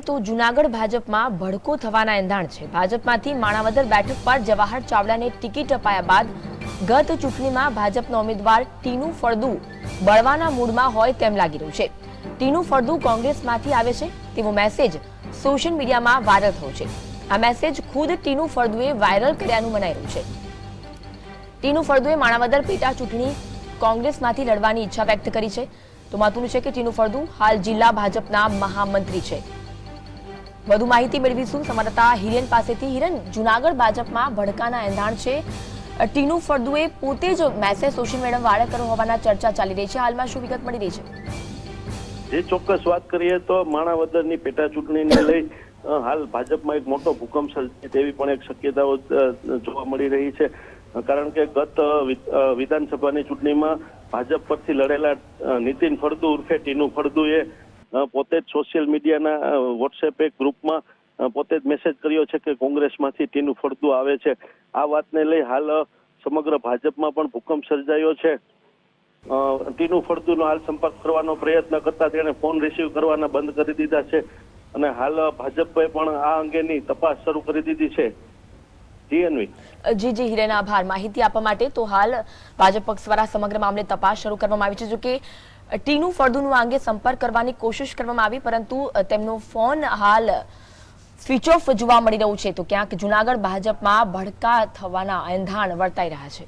તો જૂનાગઢ ભાજપમાં ભડકો થવાના એંધાણ છે। ભાજપમાંથી માણાવદર બેઠક પર જવાહર ચાવડાને ટિકિટ અપાયા બાદ ગત ચૂંટણીમાં ભાજપના ઉમેદવાર ટીનુ ફળદુ બળવાના મૂડમાં હોય તેમ લાગી રહ્યું છે। ટીનુ ફળદુ કોંગ્રેસમાંથી આવે છે તેવો મેસેજ સોશિયલ મીડિયામાં વાયરલ થયો છે। આ મેસેજ ખુદ ટીનુ ફળદુએ વાયરલ કર્યાનું મનાઈ રહ્યું છે। ટીનુ ફળદુએ માણાવદર પેટા ચૂંટણી કોંગ્રેસમાંથી લડવાની ઈચ્છા વ્યક્ત કરી છે। તો મહત્વનું છે કે ટીનુ ફળદુ હાલ જિલ્લા ભાજપના મહામંત્રી છે। વધુ માહિતી મેળવીશું સંવાદદાતા હિરેન પાસેથી। હિરેન, જૂનાગઢ ભાજપમાં ભડકાના એંધાણ છે। ટીનુ ફળદુએ પોતે જ મેસેજ સોશિયલ મીડિયામાં વાયરલ કર્યો હોવાના ચર્ચા ચાલી રહી છે। હાલમાં શું વિગત મળી રહી છે? જે ચોક્કસ વાત કરીએ તો માણાવદરની પેટા ચૂંટણીને લઈ હાલ ભાજપમાં એક મોટો ભૂકંપ સર્જાય તેવી પણ એક શક્યતાઓ જોવા મળી રહી છે। કારણ કે ગત વિધાનસભાની ચૂંટણીમાં ભાજપ પરથી લડેલા નીતિન ફળદુ ઉર્ફે ટીનુ ફળદુએ પોતે જ સોશિયલ મીડિયાના વોટ્સએપ એક ગ્રુપમાં પોતે જ મેસેજ કર્યો છે કે કોંગ્રેસમાંથી ટીનુ ફળદુ આવે છે। આ વાતને લઈ હાલ સમગ્ર ભાજપમાં પણ ભૂકંપ સર્જાયો છે। ટીનુ ફળદુનો હાલ સંપર્ક કરવાનો પ્રયત્ન કરતા તેણે ફોન રિસીવ કરવાના બંધ કરી દીધા છે અને હાલ ભાજપે પણ આ અંગેની તપાસ શરૂ કરી દીધી છે। જી હિરેન, આભાર માહિતી આપવા માટે। તો હાલ ભાજપ પક્ષ દ્વારા સમગ્ર મામલે તપાસ શરૂ કરવામાં આવી છે। જો કે ટીનુ ફળદુનો આ અંગે સંપર્ક કરવાની કોશિશ કરવામાં આવી પરંતુ તેમનો ફોન હાલ સ્વિચ ઓફ જોવા મળી રહ્યું છે। તો ક્યાંક જૂનાગઢ ભાજપમાં ભડકા થવાના એંધાણ વર્તાઈ રહ્યા છે।